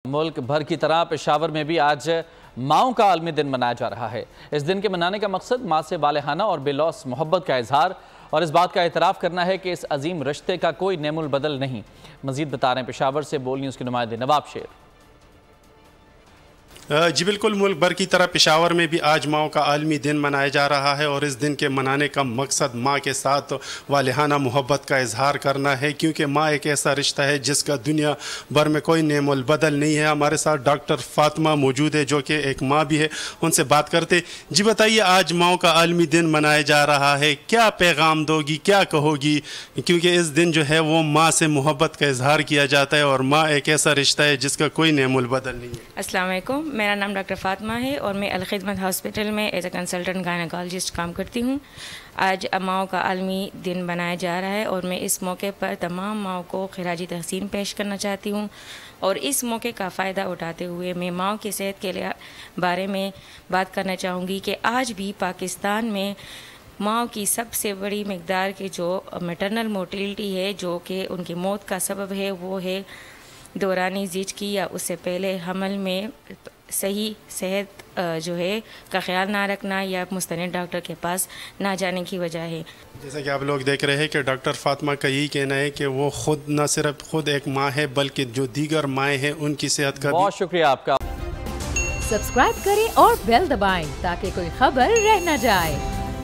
ملک بھر کی طرح پشاور میں بھی آج ماؤں کا عالمی دن منایا جا رہا ہے۔ اس دن کے منانے کا مقصد ماں سے والہانہ اور بے لوث محبت کا اظہار اور اس بات کا اعتراف کرنا ہے کہ اس عظیم رشتے کا کوئی نعم البدل نہیں۔ مزید بتا رہے ہیں پشاور سے بول نیوز کے نمائندے نواب شیر۔ جی بالکل، ملک بھر کی طرح پشاور میں بھی آج ماؤں کا عالمی دن منایا جا رہا ہے اور اس دن کے منانے کا مقصد ماں کے ساتھ والہانہ محبت کا اظہار کرنا ہے، کیونکہ ماں ایک ایسا رشتہ ہے جس کا دنیا بھر میں کوئی نعم البدل نہیں ہے۔ ہمارے ساتھ ڈاکٹر فاطمہ موجود ہے جو کہ ایک ماں بھی ہے، ان سے بات کرتے۔ جی بتائیے، آج ماؤں کا عالمی دن منایا جا رہا ہے، کیا پیغام دو گی، کیا کہو گی؟ کیونکہ اس دن جو ہے وہ ماں سے محبت کا اظہار کیا جاتا ہے اور ماں ایک ایسا رشتہ ہے جس کا کوئی نعم البدل نہیں ہے۔ السلام علیکم، میرا نام ڈاکٹر فاطمہ ہے اور میں الخدمت ہاسپٹل میں ایز اے کنسلٹنٹ گائنیکالوجسٹ کام کرتی ہوں۔ آج ماؤں کا عالمی دن منایا جا رہا ہے اور میں اس موقع پر تمام ماؤں کو خراج تحسین پیش کرنا چاہتی ہوں، اور اس موقع کا فائدہ اٹھاتے ہوئے میں ماؤں کی صحت کے بارے میں بات کرنا چاہوں گی کہ آج بھی پاکستان میں ماؤں کی سب سے بڑی مقدار کی جو میٹرنل مورٹیلٹی ہے، جو کہ ان کی موت کا سبب ہے، وہ ہے دورانی زچگی یا اس سے پہلے حمل میں صحیح صحت جو ہے کا خیال نہ رکھنا یا مستند ڈاکٹر کے پاس نہ جانے کی وجہ ہے۔ جیسا کہ آپ لوگ دیکھ رہے ہیں کہ ڈاکٹر فاطمہ کا یہی کہنا ہے کہ وہ خود نہ صرف خود ایک ماں ہے بلکہ جو دیگر مائیں ہیں ان کی صحت کا بہت شکریہ آپ کا۔ سبسکرائب کریں اور بیل دبائیں تاکہ کوئی خبر رہ نہ جائے۔